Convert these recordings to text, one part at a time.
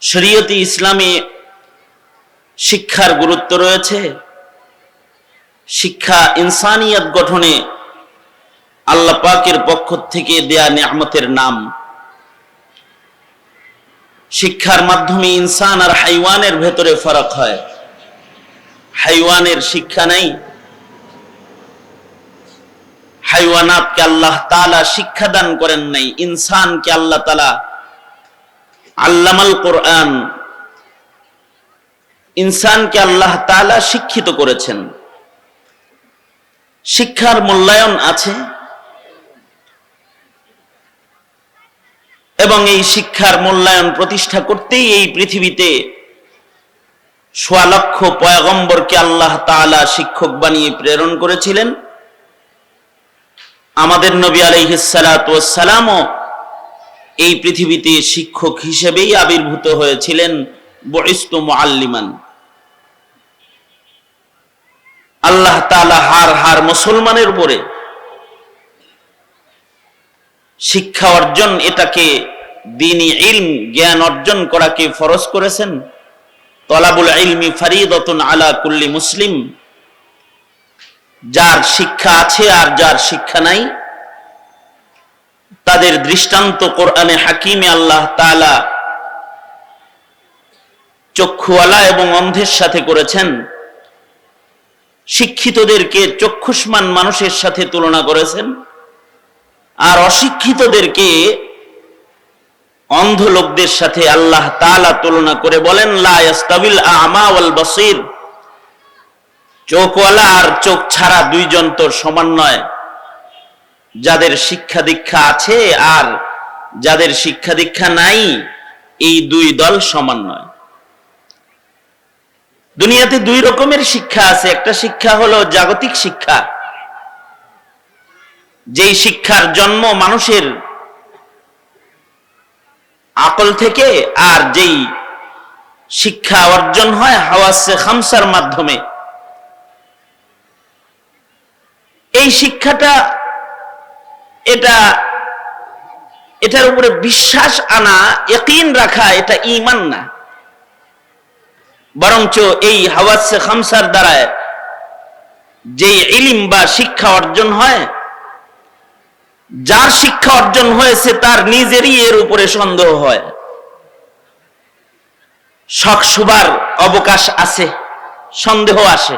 শরীয়তে ইসলামে শিক্ষার গুরুত্ব রয়েছে। শিক্ষা ইনসানিয়ত গঠনে আল্লাহ পাকের পক্ষ থেকে দেয়া নিয়ামতের নাম। শিক্ষার মাধ্যমে ইনসান আর হাইওয়ানের ভেতরে ফারাক হয়। হাইওয়ানের শিক্ষা নেই, হাইওয়ানাতকে আল্লাহ তাআলা শিক্ষা দান করেন নাই। ইনসানকে আল্লাহ তাআলা আল্লামাল কোরআন, ইনসানকে আল্লাহ তাআলা শিক্ষিত করেছেন। শিক্ষার মূল্যায়ন আছে এবং এই শিক্ষার মূল্যায়ন প্রতিষ্ঠা করতেই এই পৃথিবীতে ১৬,০০,০০০ পয়গম্বরকে আল্লাহ তাআলা শিক্ষক বানিয়ে প্রেরণ করেছিলেন। আমাদের নবী আলাইহিস সালাতু ওয়াস সালামও এই পৃথিবীতে শিক্ষক হিসেবেই আবির্ভূত হয়েছিলেন। বুইস্তু মুআল্লিমান। আল্লাহ তাআলা হার মুসলমানের উপরে শিক্ষা অর্জন, এটাকে দ্বীনি ইলম, জ্ঞান অর্জন করাকে ফরজ করেছেন। তলাবুল ইলমি ফরিদাতুন আলা কুল্লি মুসলিম। যার শিক্ষা আছে আর যার শিক্ষা নাই তাদের দৃষ্টান্ত কোরআনে হাকিমে আল্লাহ তাআলা চক্ষুওয়ালা এবং অন্ধের সাথে করেছেন। শিক্ষিতদেরকে চক্ষুষ্মান মানুষের সাথে তুলনা করেছেন, আর অশিক্ষিতদেরকে অন্ধ লোকদের সাথে আল্লাহ তাআলা তুলনা করে বলেন, লা ইয়াস্তাবিল আ'মা ওয়াল বাসীর। চোখওয়ালা আর চোখ ছাড়া দুইজন তো সমান নয়। যাদের শিক্ষা দীক্ষা আছে আর যাদের শিক্ষা দীক্ষা নাই, এই দুই দল সমান নয়। দুনিয়াতে দুই রকমের শিক্ষা আছে। একটা শিক্ষা হলো জাগতিক শিক্ষা, যেই শিক্ষার জন্ম মানুষের আকল থেকে, আর যেই শিক্ষা অর্জন হয় হাওয়াসে খামসার মাধ্যমে। এই শিক্ষাটা এটার উপরে বিশ্বাস আনা, ইয়াকিন রাখা, এটা ঈমান না। বরঞ্চ এই হাওয়াসে খামসার দ্বারা যে ইলম বা শিক্ষা অর্জন হয়, যার শিক্ষা অর্জন হয়েছে তার নিজেরই এর উপরে সন্দেহ হয়। শখ শুবার অবকাশ আছে, সন্দেহ আসে।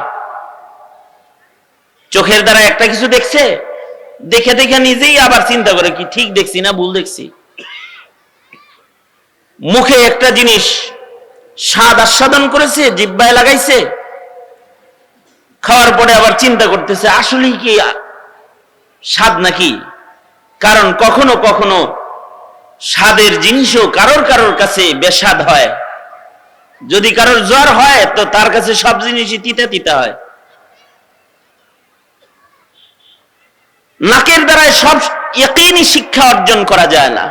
চোখের দ্বারা একটা কিছু দেখছে, দেখে দেখে নিজেই আবার চিন্তা করে কি ঠিক দেখছি না ভুল দেখছি। মুখে একটা জিনিস স্বাদ আস্বাদন করেছে, জিহ্বায় লাগাইছে, খাওয়ার পরে আবার চিন্তা করতেছে আসলেই কি স্বাদ নাকি। কারণ কখনো কখনো স্বাদের জিনিসও কারোর কাছে বেস্বাদ হয়। যদি কারোর জ্বর হয় তো তার কাছে সব জিনিসই তিতা তিতা হয়। নাকের দ্বারাই সব ইয়াকিনী শিক্ষা অর্জন করা যায় না।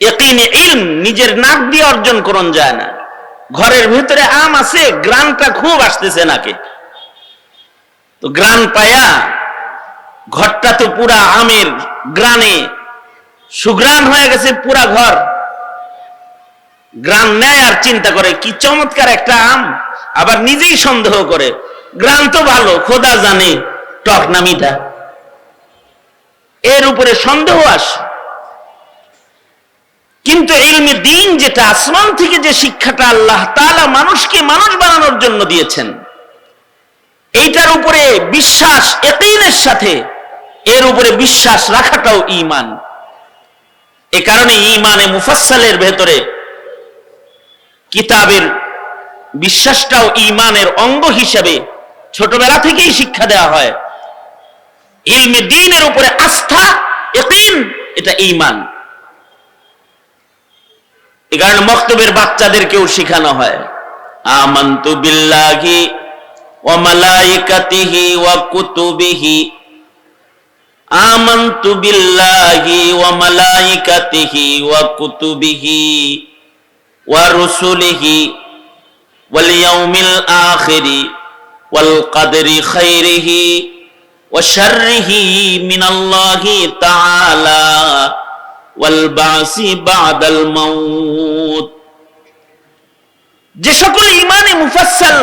ইয়াকিনী ইলম নিজের নাক দিয়ে অর্জন করন যায় না। ঘরের ভিতরে আম আছে, গ্রানটা খুব আসতেছে নাকে, তো গ্রান পায়া ঘরটা তো পুরা আমের গ্রানে সুগ্রান হয়ে গেছে, পুরা ঘর গ্রান নেয় আর চিন্তা করে কি চমৎকার একটা আম। আবার নিজেই সন্দেহ করে গ্রান তো ভালো, খোদা জানে টক না মিঠা। এর উপরে সন্দেহ আসে। কিন্তু ইলমে দ্বীন, যেটা আসমান থেকে যে শিক্ষাটা আল্লাহ তাআলা মানুষকে মানুষ বানানোর জন্য দিয়েছেন, এইটার উপরে বিশ্বাস, ইয়াকিনের সাথে এর উপরে বিশ্বাস রাখাটাও ঈমান। এ কারণে ঈমানে মুফাসসালের ভেতরে কিতাবের বিশ্বাসটাও ঈমানের অঙ্গ হিসেবে ছোটবেলা থেকেই শিক্ষা দেওয়া হয়। ইলমে দ্বীনের উপরে আস্থা, ইয়াকিন, এটা ঈমান। এ কারণে মক্তবের বাচ্চাদেরকেও শেখানো হয় আমানতু বিল্লাহি ওয়া মালাইকাতিহি ওয়া কুতুবিহি। আমানতু বিল্লাহি ওয়া মালাইকাতিহি ওয়া কুতুবিহি ওয়া রুসুলিহি ওয়াল ইয়াউমিল আখিরি ওয়াল কদরি খাইরিহি ওয়া শাররিহি মিনাল্লাহি তাআলা ওয়াল বাসি বাদাল মাউত। যে সকল ইমানে মুফাসসাল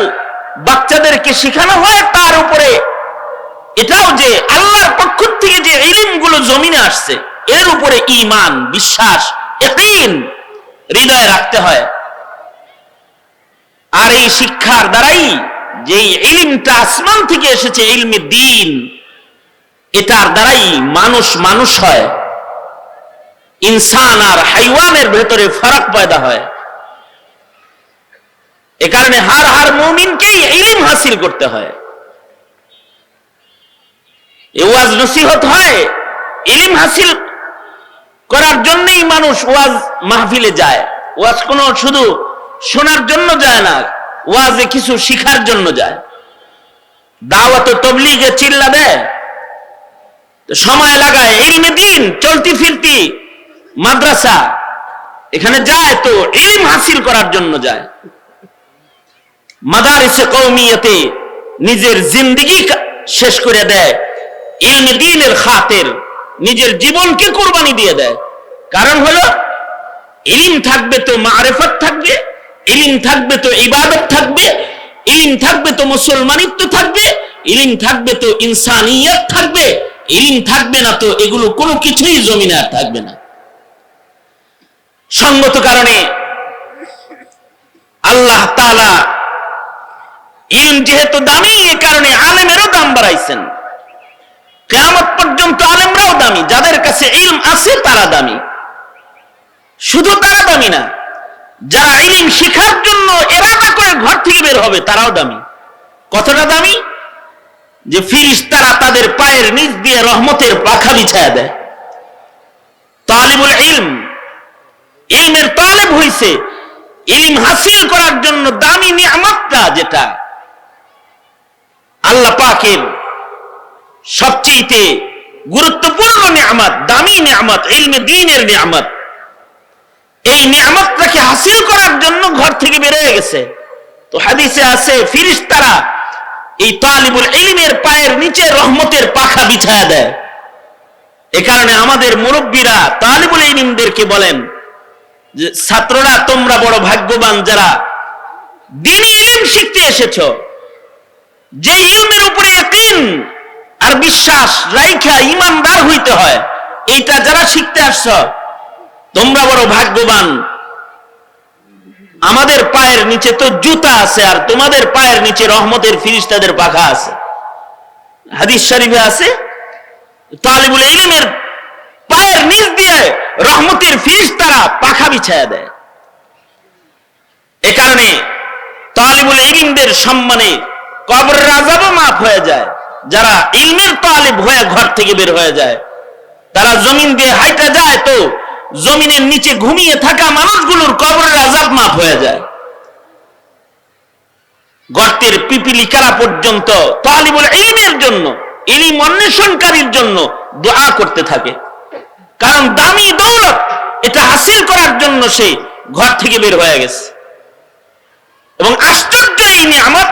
বাচ্চাদেরকে শেখানো হয় তার উপরে এটাও যে আল্লাহর পক্ষ থেকে যে ইলমগুলো জমিনে আসছে এর উপরে ঈমান, বিশ্বাস, ইয়াকিন হৃদয়ে রাখতে হয়। আর এই শিক্ষার দ্বারাই যে ইলমটা আসমান থেকে এসেছে, ইলমে দ্বীন, এটার দ্বারাই মানুষ মানুষ হয়, ইনসান আর হাইওয়ানের ভেতরে ফারাক পয়দা হয়। এ কারণে হার মুমিনকেই ইলম হাসিল করতে হয়। ওয়াজ নসিহত হয়, ইলম হাসিল করার জন্যই মানুষ ওয়াজ মাহফিলে যায়। ওয়াজ কোনো শুধু শোনার জন্য যায় না, ওয়াজে কিছু শিখার জন্য যায়। দাওয়াত তবলিগে চিল্লা দেয়, সময় লাগায়, ইলমে দ্বীন চলতি ফিরতি মাদ্রাসা এখানে যায় তো ইলম হাসিল করার জন্য যায়। মাদারিসে কওমিয়াতে নিজের জিন্দেগি শেষ করে দেয় ইলমে দ্বীনের খাতির, নিজের জীবনকে কুরবানি দিয়ে দেয়। কারণ হলো ইলম থাকবে তো মারিফত থাকবে, ইলম থাকবে তো ইবাদত থাকবে, ইলম থাকবে তো মুসলমানিত্ব থাকবে, ইলম থাকবে তো ইনসানিয়ত থাকবে। ইলম থাকবে না তো এগুলো কোনো কিছুই জমিনে আর থাকবে না। সঙ্গত কারণে আল্লাহ তাআলা ইলম যেহেতু দামি, এ কারণে আলেমেরও দাম বাড়াইছেন। কিয়ামত পর্যন্ত আলেমরাও দামি, যাদের কাছে ইলম আছে তারা দামি। শুধু তারা দামি না, যারা ইলম শিখার জন্য ইরাদা করে ঘর থেকে বের হবে তারাও দামি। কতটা দামি? যে ফেরেশতারা তাদের পায়ের নিচ দিয়ে রহমতের পাখা বিছায়া দেয়। তালিবুল ইলম, ইলমের তালেব হইছে, ইলম হাসিল করার জন্য দামি নিয়ামতটা, যেটা আল্লাহ পাকের সবচেয়ে গুরুত্বপূর্ণ নিয়ামত, দামি নিয়ামত, ইলমে দ্বীনের নিয়ামত, এই নিয়ামতটাকে হাসিল করার জন্য ঘর থেকে বের হয়ে গেছে। তো হাদিসে আছে ফেরেশতারা এই তালিবুল ইলমের পায়ের নিচে রহমতের পাখা বিছায়া দেয়। এ কারণে আমাদের মুরব্বীরা তালিবুল ইলমদেরকে বলেন যে ছাত্ররা তোমরা বড় ভাগ্যবান যারা দ্বীনি ইলম শিখতে এসেছো। যে ইলমের উপরে ইয়াকিন আর বিশ্বাস রাইখা ঈমানদার হইতে হয়, এইটা যারা শিখতে আসছো তোমরা বড় ভাগ্যবান। আমাদের পায়ের নিচে তো জুতা আছে, আর তোমাদের পায়ের নিচে রহমতের ফেরেশতাদের পাখা আছে। হাদিস শরীফে আছে তালিবুল ইলমের পায়ের নিচ দিয়ে রহমতের ফেরেশতারা পাখা বিছায়া দেয়। এ কারণে তালিবুল ইলমদের সম্মানে কবরের আযাবও মাফ হয়ে যায়। যারা ইলমের তালিব হয়ে ঘর থেকে বের হয়ে যায়, তারা জমিন দিয়ে হাইটা যায় তো জমিনের নিচে ঘুমিয়ে থাকা মানুষগুলোর কবরের আযাব মাফ হয়ে যায়। গর্তের পিপিলিকারা পর্যন্ত তালিবুল ইলমের জন্য, ইলম অন্বেষণকারীর জন্য দোয়া করতে থাকে। কারণ দামি দৌলত এটা হাসিল করার জন্য সে ঘর থেকে বের হয়ে গেছে। এবং আশ্চর্য এই নিয়ামত,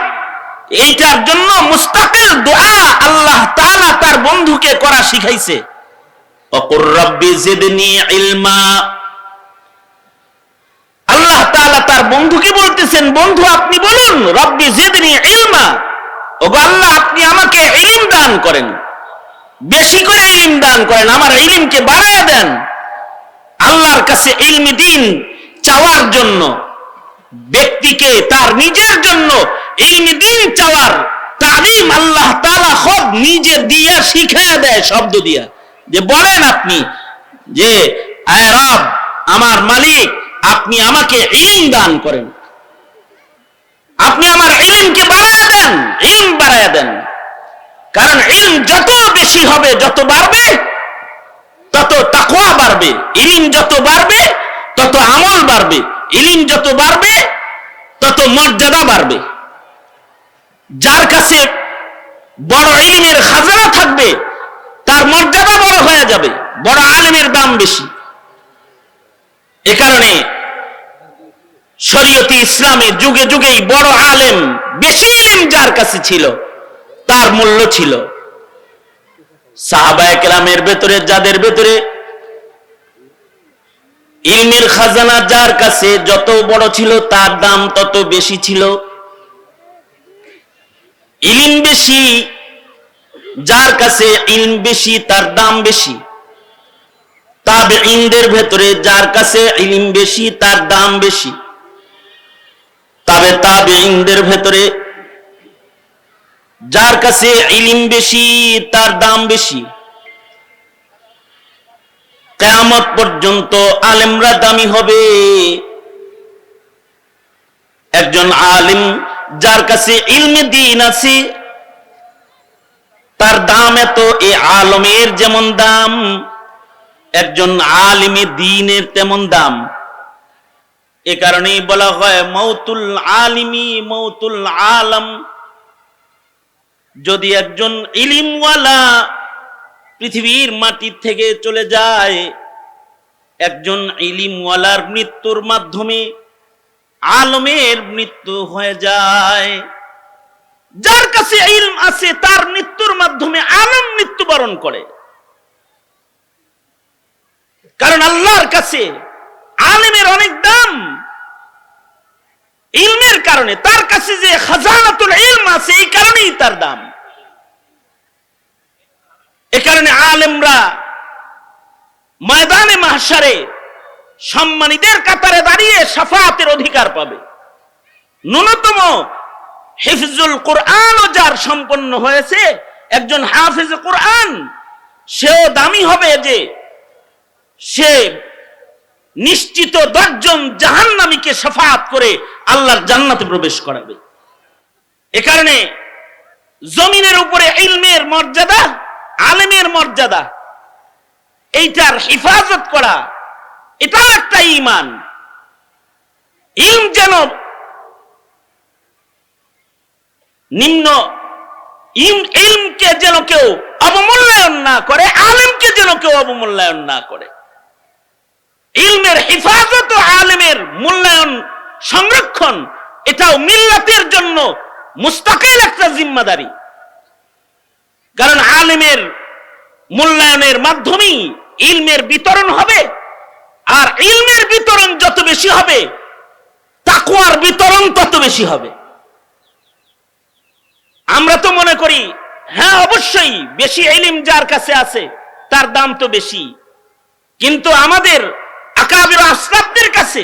এইটার জন্য মুস্তাকিল দোয়া আল্লাহ তাআলা তার বন্ধুকে করা শিখাইছে। ওয়াকুর রাব্বি জিদনি ইলমা। আল্লাহ তাআলা তার বন্ধুকে বলতেছেন, বন্ধু আপনি বলুন রাব্বি জিদনি ইলমা, ওগো আল্লাহ আপনি আমাকে ইলম দান করেন, বেশি করে ইলম দান করেন, আমার ইলমকে বাড়ায়া দেন। আল্লাহর কাছে ইলমে দ্বীন চাওয়ার জন্য ব্যক্তিকে তার নিজের জন্য ইলমে দ্বীন চাওয়ার তালিম আল্লাহ তাআলা খুব নিজে দিয়া শিখায়া দেয়, শব্দ দিয়া। যে বলেন আপনি যে আয় রব, আমার মালিক, আপনি আমাকে ইলম দান করেন, আপনি আমার ইলমকে বাড়ায়া দেন, ইলম বাড়ায়া দেন। কারণ ইলম যত বেশি হবে, যত বাড়বে তত তাকওয়া বাড়বে, ইলম যত বাড়বে তত আমল বাড়বে, ইলম যত বাড়বে তত মর্যাদা বাড়বে। যার কাছে বড় ইলমের খাজানা থাকবে তার মর্যাদা বড় হয়ে যাবে, বড় আলেমের দাম বেশি। এ কারণে শরীয়তে ইসলামে যুগে যুগেই বড় আলেম, বেশি ইলম যার কাছে ছিল তার মূল্য ছিল। সাহাবায়ে কেরামের ভেতরে যাদের ভেতরে ইলমের খাজানা যার কাছে যত বড় ছিল তার দাম তত বেশি ছিল। ইলম বেশি, যার কাছে ইলম বেশি তার দাম বেশি। তাবেঈনদের ভেতরে যার কাছে ইলম বেশি তার দাম বেশি। তবে তাবেঈনদের ভেতরে যার কাছে ইলম বেশি তার দাম বেশি। কিয়ামত পর্যন্ত আলেমরা দামি হবে। একজন আলিম যার কাছে ইলমে দ্বীন আছে তার দাম এত, এ আলমের যেমন দাম একজন আলিমে দ্বীনের তেমন দাম। এ কারণেই বলা হয় মৌতুল আলিমি মৌতুল আলম। যদি একজন ইলিমওয়ালা পৃথিবীর মাটি থেকে চলে যায়, একজন ইলিমওয়ালার মৃত্যুর মাধ্যমে আলমের মৃত্যু হয়ে যায়। যার কাছে ইলম আছে তার মৃত্যুর মাধ্যমে আলম মৃত্যুবরণ করে। কারণ আল্লাহর কাছে আলেমের অনেক দাম। ইলমের কারণে তার কাছে যে খাজানাতুল ইলম আছে এই কারণেই তার দাম। এ কারণে আলেমরা ময়দানে মাহশারে সম্মানীদের কাতারে দাঁড়িয়ে শাফাআতের অধিকার পাবে। ন্যূনতম হিফজুল কোরআনও যার সম্পন্ন হয়েছে, একজন হাফেজ কোরআন, সেও দামি হবে যে সে নিশ্চিত 10 জন জাহান্নামীকে শাফাআত করে আল্লাহর জান্নাতে প্রবেশ করাবে। এ কারণে জমিনের উপরে ইলমের মর্যাদা, আলেমের মর্যাদা, এইটার হেফাজত করা এটাও একটা ঈমান। ইলম যেন নিম্ন, ইলমকে যেন কেউ অবমূল্যায়ন না করে, আলেমকে যেন কেউ অবমূল্যায়ন না করে। ইলমের হেফাজত ও আলেমের মূল্যায়ন সংরক্ষণ এটাও মিল্লাতের জন্য মুস্তাকিল একটা জিম্মাদারি। কারণ আলেমের মূল্যায়নের মাধ্যমেই ইলমের বিতরণ হবে, আর ইলমের বিতরণ যত বেশি হবে তাকওয়ার বিতরণ তত বেশি হবে। আমরা তো মনে করি হ্যাঁ অবশ্যই বেশি ইলম যার কাছে আছে তার দাম তো বেশি, কিন্তু আমাদের আকাবির আসলাফদের কাছে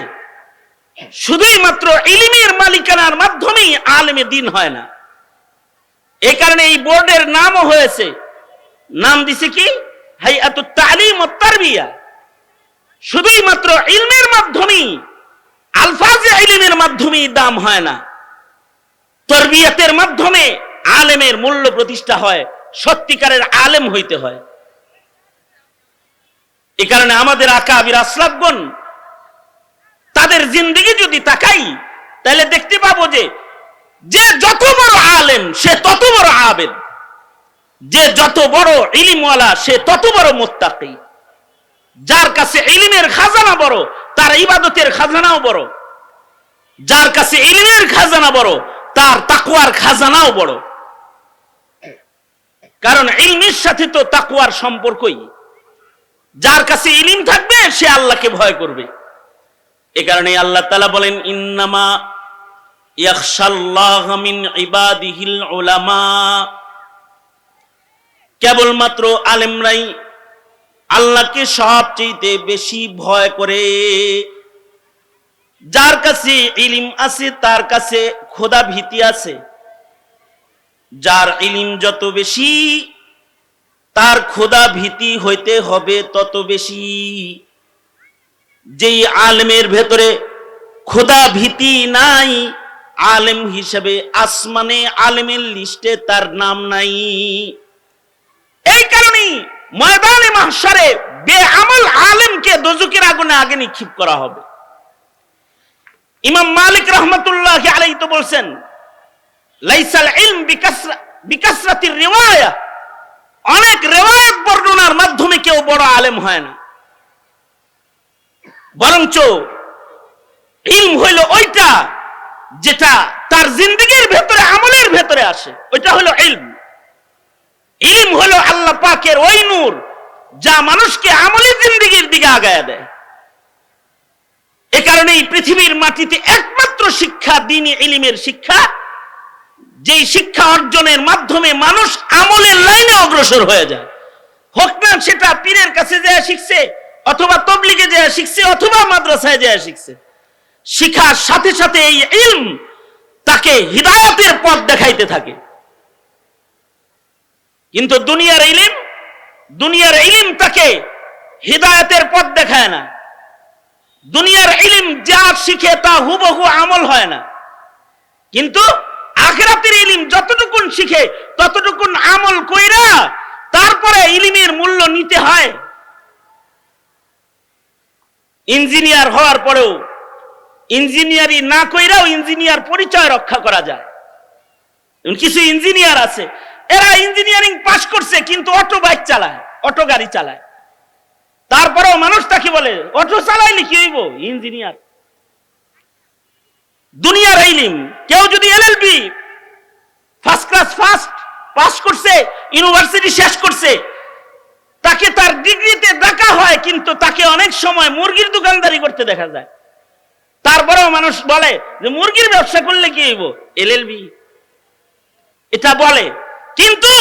শুধুই মাত্র ইলমের মালিকানার মাধ্যমেই আলেমে দ্বীন হয় না। এই কারণে এই বোর্ডের নামও হয়েছে, নাম দিছে কি হাইয়াতুত তালিম ওয়াত তারবিয়া। শুধুই মাত্র ইলমের মাধ্যমেই, আলফাজে ইলমের মাধ্যমেই দাম হয় না, তারবিয়াতের মাধ্যমে আলেমের মূল্য প্রতিষ্ঠা হয়, সত্যিকারের আলেম হইতে হয়। এই কারণে আমাদের আকাবির আসলাফগণ তাদের জিন্দেগি যদি তাকাই তাহলে দেখতে পাবো যে যে যত বড় আলেম সে তত বড় আবেদ, যে যত বড় ইলমওয়ালা সে তত বড় মুত্তাকি। যার কাছে ইলমের খাজানা বড় তার ইবাদতের খাজানাও বড়, যার কাছে ইলমের খাজানা বড় তার তাকওয়ার খাজানাও বড়। কারণ ইলমের সাথে তো তাকওয়ার সম্পর্কই। যার কাছে ইলম থাকবে সে আল্লাহকে ভয় করবে। এই কারণে আল্লাহ তাআলা বলেন ইন্নামা ইয়াখশাল্লাহ মিন ইবাদিহিল উলামা। কেবলমাত্র আলেমরাই আল্লাহকে সবচেয়ে বেশি ভয় করে। যার কাছে ইলম আছে তার কাছে খোদা ভীতি আছে। যার ইলম যত বেশি তার খোদা ভীতি হইতে হবে তত বেশি। যেই আলেমের ভেতরে খোদা ভীতি নাই, আলেম হিসেবে আসমানে আলেমের লিস্টে তার নাম নাই। এই কারণেই ময়দানে মাহশারে বেআমল আলেমকে দোজখের আগুনে আগে নিক্ষেপ করা হবে। ইমাম মালিক রাহমাতুল্লাহি আলাইহি তো বলছেন লাইসাল ইলম বিকাসরাতির রিওয়ায়া, অনেক রিওয়ায়াত বর্ণনার মাধ্যমে কেউ বড় আলেম হয় না, বরঞ্চ ইলম হইল ওইটা যেটা তার জিন্দেগির ভেতরে আমলের ভেতরে আসে, ওইটা হলো ইলম। ইলম হলো আল্লাহ পাকের ওই নূর যা মানুষকে আমলি জিন্দেগির দিকে আগায় দেয়। কারণেই পৃথিবীর মাটিতে একমাত্র শিক্ষা দ্বীনি ইলমের শিক্ষা, যেই শিক্ষা অর্জনের মাধ্যমে মানুষ আমলের লাইনে অগ্রসর হয়ে যায়। হোক না সেটা পীরের কাছে যায় শিখছে, অথবা তবলিগে যায় শিখছে, অথবা মাদ্রাসায় যায় শিখছে, শিখার সাথে সাথে এই ইলম তাকে হিদায়াতের পথ দেখাইতে থাকে। কিন্তু দুনিয়ার ইলম তাকে হিদায়াতের পথ দেখায় না। দুনিয়ার ইলম যা শিখে তা হুবহু আমল হয় না, কিন্তু আখিরাতের ইলম যতটুকুন শিখে ততটুকুন আমল কইরা তারপরে ইলমের মূল্য নিতে হয়। ইঞ্জিনিয়ার হওয়ার পরেও ইঞ্জিনিয়ারি না কইরাও ইঞ্জিনিয়ার পরিচয় রক্ষা করা যায়। কিছু ইঞ্জিনিয়ার আছে, এরা ইঞ্জিনিয়ারিং পাশ করছে কিন্তু অটো বাইক চালায়, অটো গাড়ি চালায়, তারপরেও মানুষ তাকে বলে অটো চালাইলে কি হইব, ইঞ্জিনিয়ার। দুনিয়ার ইলম কেউ যদি LLB first class first pass করছে, ইউনিভার্সিটি শেষ করছে, তাকে তার ডিগ্রিতে ডাকা হয়, কিন্তু তাকে অনেক সময় মুরগির দোকানদারি করতে দেখা যায়। তারপরেও মানুষ বলে যে মুরগির ব্যবসা করলে কি হইব, এলএলবি, এটা বলে। কিন্তু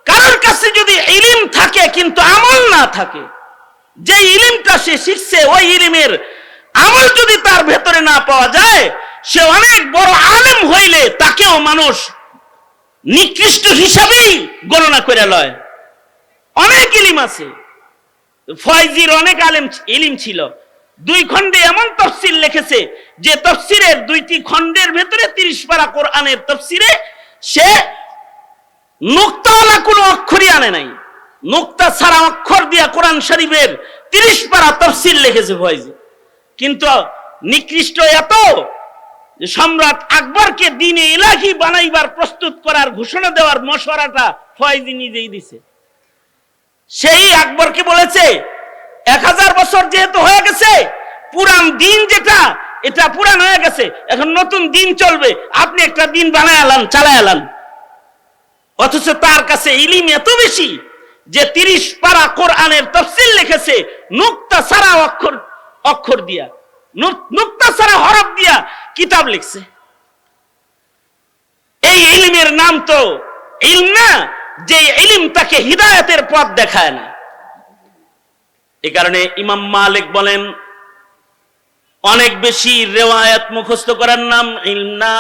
কারোর কাছে যদি ইলম থাকে কিন্তু আমল না থাকে, যে ইলমটা সে শিখছে ওই ইলমের আমল যদি তার ভেতরে না পাওয়া যায়, সে অনেক বড় আলেম হইলে তাকেও মানুষ নিকৃষ্ট হিসাবেই গণনা করে লয়। অনেক ইলম আছে, ফয়জির অনেক ইলম ছিল, 2 খণ্ডে এমন তাফসীর লিখেছে যে তাফসীরের 2টি খণ্ডের ভেতরে 30 পারা কোরআনের তাফসীরে সে নুক্তাওয়ালা কোনো অক্ষরই আনে নাই, নুক্তা ছাড়া অক্ষর দিয়া কোরআন শরীফের 30 পারা তাফসীর লিখেছে ফয়জি। কিন্তু নিকৃষ্ট এত যে সম্রাট আকবরকে দ্বীনে ইলাহি বানাইবার প্রস্তুত করার ঘোষণা দেওয়ার মশওয়ারাটা ফয়জি নিজেই দিছে। সেই আকবরকে বলেছে 1000 বছর যেহেতু হয়ে গেছে, পুরান দিন যেটা এটা পুরান হয়ে গেছে, এখন নতুন দিন চলবে, আপনি একটা দিন বানায় আলান, চালায় আলান। অথচ তার কাছে ইলম এত বেশি যে 30 পারা কোরআনের তাফসীর লিখেছে নুক্তা ছাড়া অক্ষর দিয়া, নুক্তা ছাড়া হরফ দিয়া কিতাব লিখছে। এই ইলমের নাম তো ইলম না, যে ইলম তাকে হিদায়াতের পথ দেখায় না। এই কারণে ইমাম মালিক বলেন, অনেক বেশি রিওয়ায়াত মুখস্থ করার নাম ইলম না,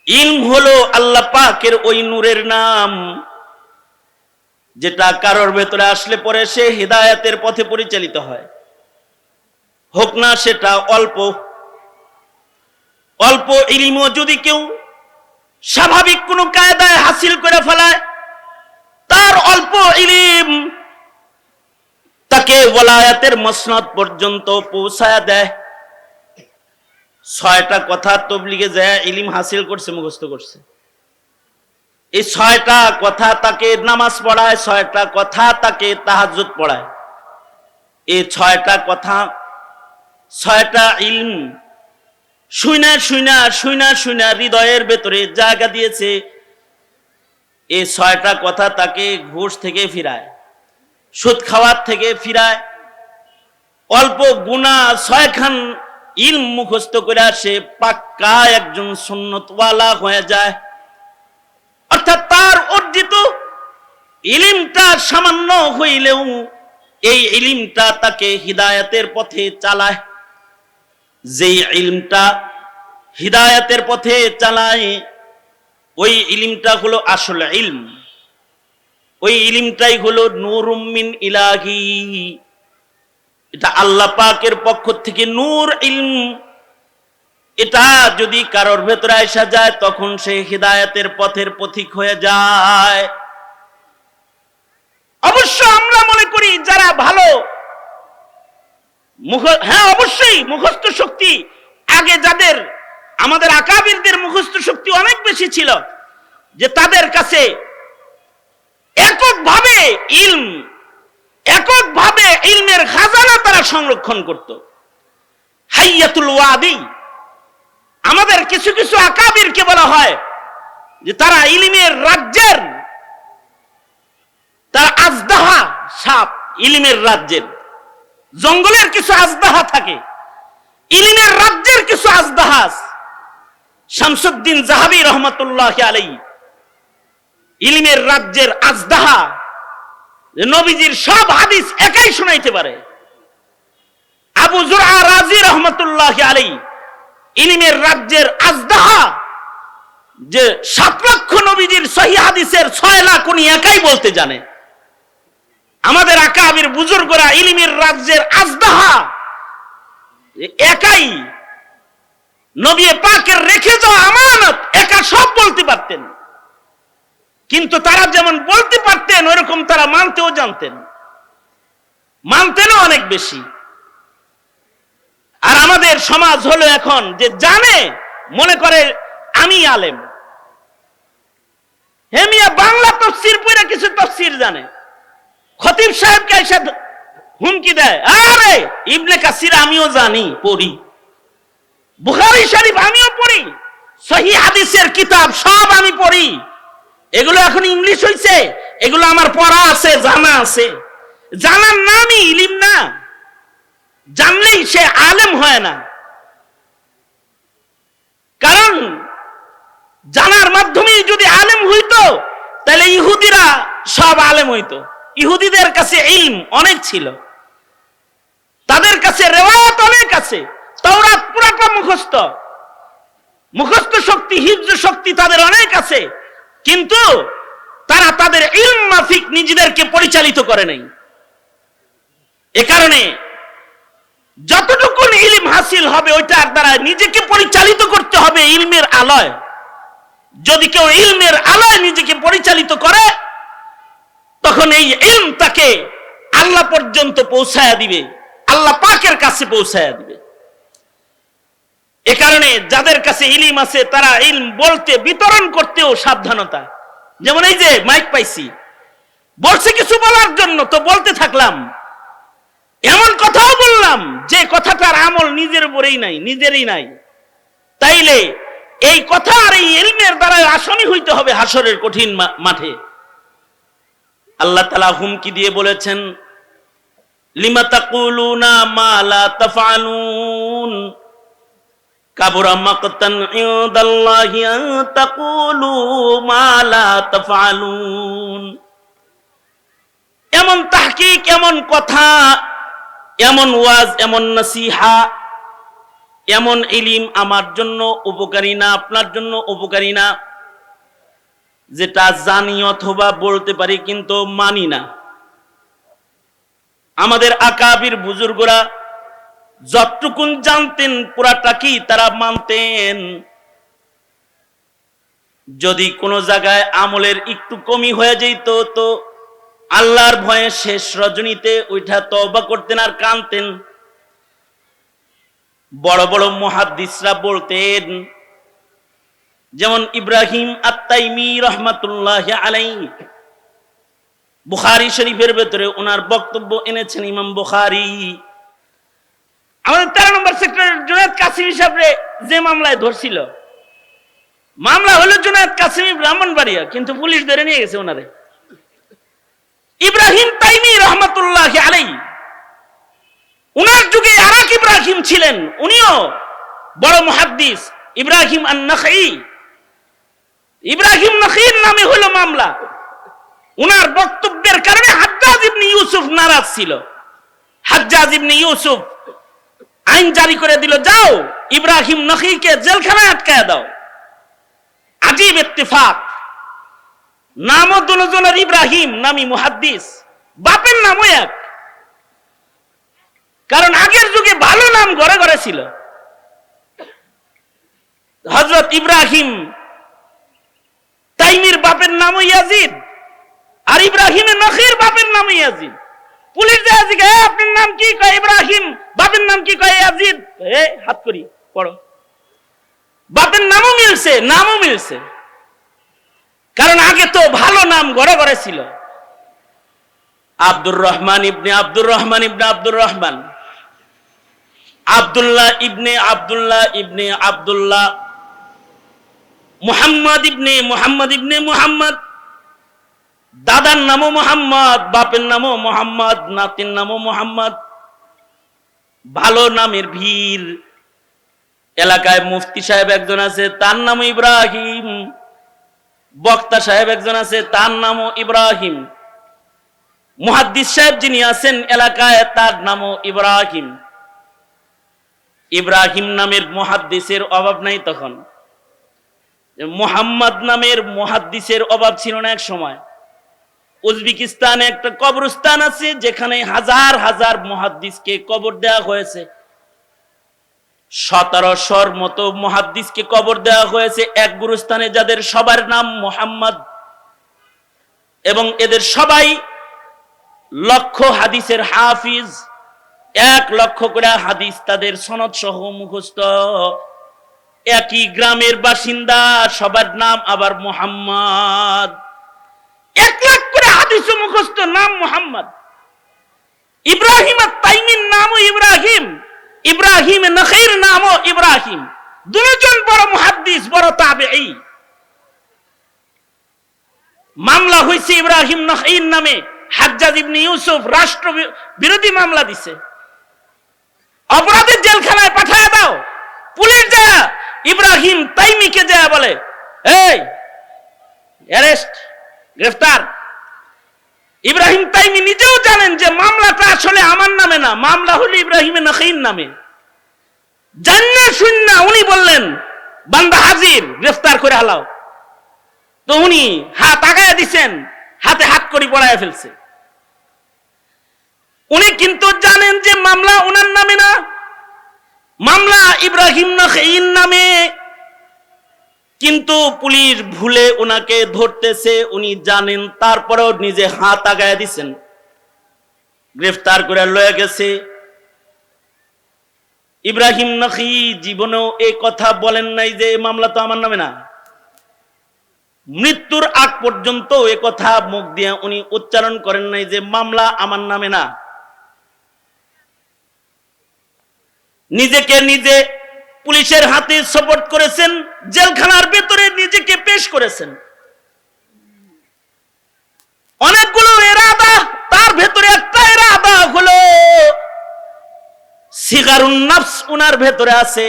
ইলম হলো আল্লাহ পাকের ওই নূরের নাম, যেটা কারোর ভেতরে আসলে পরে সে হিদায়াতের পথে পরিচালিত হয়। হোক না সেটা অল্প অল্প ইলমও যদি কেউ স্বাভাবিক কোনো কায়দায় হাসিল করে ফেলায়, তার অল্প ইলম তাকে ওলায়াতের মসনদ পর্যন্ত পৌঁছায়া দেয়। 6টা কথা তবলিগে যায় ইলম হাসিল করছে, মুখস্থ করছে। এই 6টা কথা তাকে নামাজ পড়ায়, 6টা কথা তাকে তাহাজ্জুদ পড়ায়। এই 6টা কথা, 6টা ইলম শুইনা হৃদয়ের ভেতরে জায়গা দিয়েছে। এই 6টা কথা তাকে ঘুষ থেকে ফিরায়, সুদ খাওয়ার থেকে ফিরায়। অল্প গুনাহ 6খান ইলম মুখস্থ করে সে পাক্কা একজন সুন্নতওয়ালা হয়ে যায়। অর্থাৎ তার অর্জিত ইলমটা সামান্য হইলেও এই ইলমটা তাকে হিদায়াতের পথে চালায়। যেই ইলমটা হিদায়াতের পথে চালায় ওই ইলমটা হলো আসল ইলম, ওই ইলমটাই হলো নূরুম মিন ইলাহি, এটা আল্লাহ পাকের পক্ষ থেকে নূর ইলম। এটা যদি কারোর ভেতরে আসা যায় তখন সে হিদায়াতের পথের পথিক হয়ে যায়। অবশ্য আমরা মনে করি যারা ভালো, হ্যাঁ অবশ্যই মুখস্থ শক্তি আগে যাদের, আমাদের আকাবিরদের মুখস্থ শক্তি অনেক বেশি ছিল, যে তাদের কাছে এককভাবে ইলমের খাজানা তারা সংরক্ষণ করত। হাইয়াতুল ওয়াদি, আমাদের কিছু কিছু আকাবিরকে বলা হয় যে তারা ইলমের রাজ্যের, তারা আজদাহা সাপ, ইলমের রাজ্যের জঙ্গলের কিছু আজদাহা থাকে, ইলমের রাজ্যের কিছু আজদাহা। শামসুদ্দিন জাহাবী রহমাতুল্লাহি আলাইহি ইলমের রাজ্যের আজদাহা, নবীজির সব হাদিস একাই শোনাইতে পারে। আবু যুরআ রাজি রহমাতুল্লাহি আলাইহি ইলমের রাজ্যের আজদাহা, যে 7 লক্ষ নবীজির সহিহ হাদিসের 6 লাখ উনি একাই বলতে জানে। আমাদের আকাবির বুজুর্গরা ইলমের রাজ্যের আজদাহা একাই, নবী পাকের রেখে যাওয়া আমানত একা সব বলতে পারতেন। কিন্তু তারা যেমন বলতে পারতেন ওরকম তারা মানতেও জানতেন, মানতেনও অনেক বেশি। আর আমাদের সমাজ হলো এখন যে জানে, মনে করে আমি আলেম। হেমিয়া বাংলা তাফসীর পড়ে কিছু তাফসীর জানে, খতিব সাহেবকে এসে হুমকি দেয়, আরে ইবনে কাসির আমিও জানি, পড়ি, বুখারী শরীফ আমিও পড়ি, সহিহ হাদিসের কিতাব সব আমি পড়ি, এগুলো এখন ইংলিশ হইছে, এগুলো আমার পড়া আছে, জানা আছে। জানার নামই ইলম না, জানলেই সে আলেম হয় না। কারণ জানার মাধ্যমে যদি আলেম হইতো তাহলে ইহুদিরা সব আলেম হইতো। ইহুদিদের কাছে ইলম অনেক ছিল, তাদের কাছে রিওয়ায়াত অনেক আছে, তাওরাত পুরাটা মুখস্থ, মুখস্থ শক্তি, হিফজ শক্তি তাদের অনেক আছে, কিন্তু তারা তাদের ইলম মাফিক নিজেদেরকে পরিচালিত করে নাই। এ কারণে যতটুকু ইলম হাসিল হবে ওইটার দ্বারা নিজেকে পরিচালিত করতে হবে ইলমের আলোয়। যদি কেউ ইলমের আলোয় নিজেকে পরিচালিত করে তখন এই ইলম তাকে আল্লাহ পর্যন্ত পৌঁছায়া দিবে, আল্লাহ পাকের কাছে পৌঁছায়া দিবে। এ কারণে যাদের কাছে ইলম আছে তারা ইলম বলতে, বিতরণ করতেও সাবধানতা। যেমন এই যে মাইক পাইছি, বলছে কিছু বলার জন্য, তো বলতে থাকলাম, এমন কথাও বললাম যে কথাটার আমল নিজের উপরেই নাই, নিজেরই নাই। তাইলে এই কথা আর এই ইলমের দ্বারা আসনি হইতে হবে হাসরের কঠিন মাঠে। আল্লাহ তাআলা হুমকি দিয়ে বলেছেন, লিমা তাকুলুনা মা লা তাফআলুন কাবুরা মাকতান ইনদাল্লাহি আন তাকুলু মা লা তাফআলুন। এমন তাহকিক, এমন কথা, এমন ওয়াজ, এমন নসিহা, এমন ইলম আমার জন্য উপকারী না, আপনার জন্য উপকারী না, যেটা জানি অথবা বলতে পারি কিন্তু মানি না। আমাদের আকাবির বুজুর্গরা যতটুকুন জানতেন পুরাটা কি তারা মানতেন। যদি কোনো জায়গায় আমলের একটু কমি হয়ে যেত তো আল্লাহর ভয়ে শেষ রজনীতে ওইটা তওবা করতেন আর কাঁদতেন। বড় বড় মুহাদ্দিসরা বলতেন, যেমন ইব্রাহিম আত-তাইমি রহমাতুল্লাহি আলাইহি, বুখারী শরীফের ভেতরে ওনার বক্তব্য এনেছেন ইমাম বুখারী। আমাদের 13 নম্বর সেক্টরের জুনায়েদ কাসিমি সাহেবরে যে মামলায় ধরছিল, মামলা হলো জুনায়েদ কাসিমি ব্রাহ্মণবাড়িয়া, কিন্তু পুলিশ ধরে নিয়ে গেছে ওনারে। ইব্রাহিম তাইমি রহমাতুল্লাহি আলাইহি, উনার যুগে আরেক ইব্রাহিম ছিলেন, উনিও বড় মুহাদ্দিস, ইব্রাহিম আন-নাখাই। ইব্রাহিম নাখাইর নামে হলো মামলা। উনার বক্তব্যের কারণে হাজ্জাজ ইবনে ইউসুফ নারাজ ছিল। হাজ্জাজ ইবনে ইউসুফ আইন জারি করে দিল, যাও ইব্রাহিম নাখাইকে জেলখানায় আটকায় দাও। আজীব ইত্তেফাক, নামও দুজনের ইব্রাহিম, নামি মুহাদ্দিস, বাপের নামও এক। কারণ আগের যুগে ভালো নাম ঘরে ঘরে ছিল। হযরত ইব্রাহিম তাইমির বাপের নামও ইয়াজিদ, আর ইব্রাহিমের নখির বাপের নামও ইয়াজিদ। পুলিশ যায় জিজ্ঞাসা, আপনার নাম কি? কয় ইব্রাহিম। বাপের নাম কি? কয় ইয়াজিদ। হাত করি পড়ো, বাপের নামও মিলছে, নামও মিলছে। কারণ আগে তো ভালো নাম ঘরে ঘরে ছিল। আব্দুর রহমান ইবনে আব্দুর রহমান ইবনে আব্দুর রহমান, আব্দুল্লাহ ইবনে আব্দুল্লাহ ইবনে আব্দুল্লাহ, মুহাম্মদ ইবনে মুহাম্মদ ইবনে মুহাম্মদ, দাদার নামও মুহাম্মদ, বাপের নামও মুহাম্মদ, নাতির নামও মুহাম্মদ। ভালো নামের ভিড়। এলাকায় মুফতি সাহেব একজন আছে, তার নাম ইব্রাহিম। বক্তা সাহেব একজন আছে, তার নামও ইব্রাহিম। মুহাদ্দিস সাহেব যিনি আছেন এলাকায়, তার নামও ইব্রাহিম। ইব্রাহিম নামের মুহাদ্দিসের অভাব নাই তখন। মুহাম্মদ নামের মুহাদ্দিসের অভাব ছিল না এক সময়। উজবেকিস্তানে একটা কবরস্থান আছে যেখানে হাজার হাজার মুহাদ্দিসকে কবর দেওয়া হয়েছে। 1700 মতো মুহাদ্দিসকে কবর দেওয়া হয়েছে এক গুরুস্থানে, যাদের সবার নাম মুহাম্মদ, এবং এদের সবাই লক্ষ হাদিসের হাফিজ। 1 লক্ষ করে হাদিস তাদের সনদ সহ মুখস্থ। একই গ্রামের বাসিন্দা, সবার নাম আবার মুহাম্মদ। 1 লাখ করে হাদিস মুখস্থ, নাম মুহাম্মদ। ইব্রাহিম আত-তাইমির নামও ইব্রাহিম, ইব্রাহিম নখীর নামও ইব্রাহিম। দুজন বড় মুহাদ্দিস, বড় তাবেঈ। মামলা হয়েছে ইব্রাহিম নখীর নামে। হাজ্জাজ ইবনে ইউসুফ রাষ্ট্র বিরোধী মামলা দিছে। অপরাধীর জেলখানায় পাঠায় দাও। পুলিশ যায় ইব্রাহিম তাইমিকে যায় বলে, এই অ্যারেস্ট, গ্রেফতার। ইব্রাহিম তাইমি নিজেও জানেন যে মামলাটা আসলে আমার নামে না, মামলা হলো ইব্রাহিম নখীর নামে। জান্না শুননা উনি বললেন, বান্দা হাজির, গ্রেফতার করে হালাও। তো উনি হাত আগায় দিছেন, হাতে হাত করে পড়ায় ফেলছে। উনি কিন্তু জানেন যে মামলা ওনার নামে না, মামলা ইব্রাহিম নখীর নামে। কিন্তু পুলিশ ভুলে ওনাকে ধরতেছে, উনি জানেন, তারপরেও নিজে হাত আগায় দিছেন, গ্রেফতার করে লয়ে গেছে। ইব্রাহিম নখী জীবনেও এই কথা বলেন নাই যে মামলা তো আমার নামে না। মৃত্যুর আগ পর্যন্ত এ কথা মুখ দিয়ে উনি উচ্চারণ করেন নাই যে মামলা আমার নামে না। নিজেকে নিজে পুলিশের হাতে সোপর্দ করেছেন, জেলখানার ভেতরে নিজেকে পেশ করেছেন। অনেকগুলো ইরাদা, তার ভেতরে একটা ইরাদা হলো সিগারুন নফস উনার ভেতরে আছে।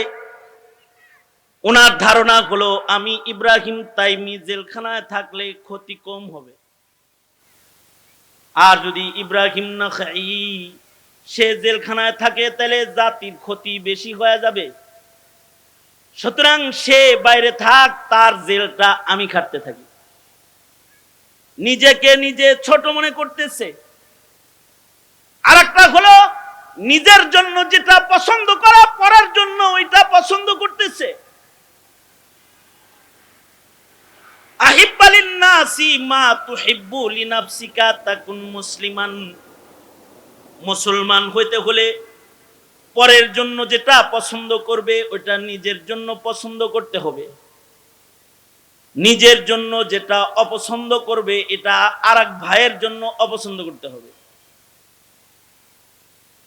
উনার ধারণা হলো আমি ইব্রাহিম তাইমি জেলখানায় থাকলে ক্ষতি কম হবে, আর যদি ইব্রাহিম নখী সে জেলখানায় থাকে তাহলে জাতির ক্ষতি বেশি হয়ে যাবে। সুতরাং সে বাইরে থাক, তার জেলটা আমি খাটতে থাকি। নিজেকে নিজে ছোট মনে করতেছে। আর একটা হলো নিজের জন্য যেটা পছন্দ করা, পড়ার জন্য ওইটা পছন্দ করতেছে। আহিব্বা লিন-নাসি মা তুহিব্বু লিনাফসিকা তাকুন মুসলিমান। মুসলমান হইতে হলে পরের জন্য যেটা পছন্দ করবে ওটা নিজের জন্য পছন্দ করতে হবে। নিজের জন্য যেটা অপছন্দ করবে এটা আরেক ভাইয়ের জন্য অপছন্দ করতে হবে।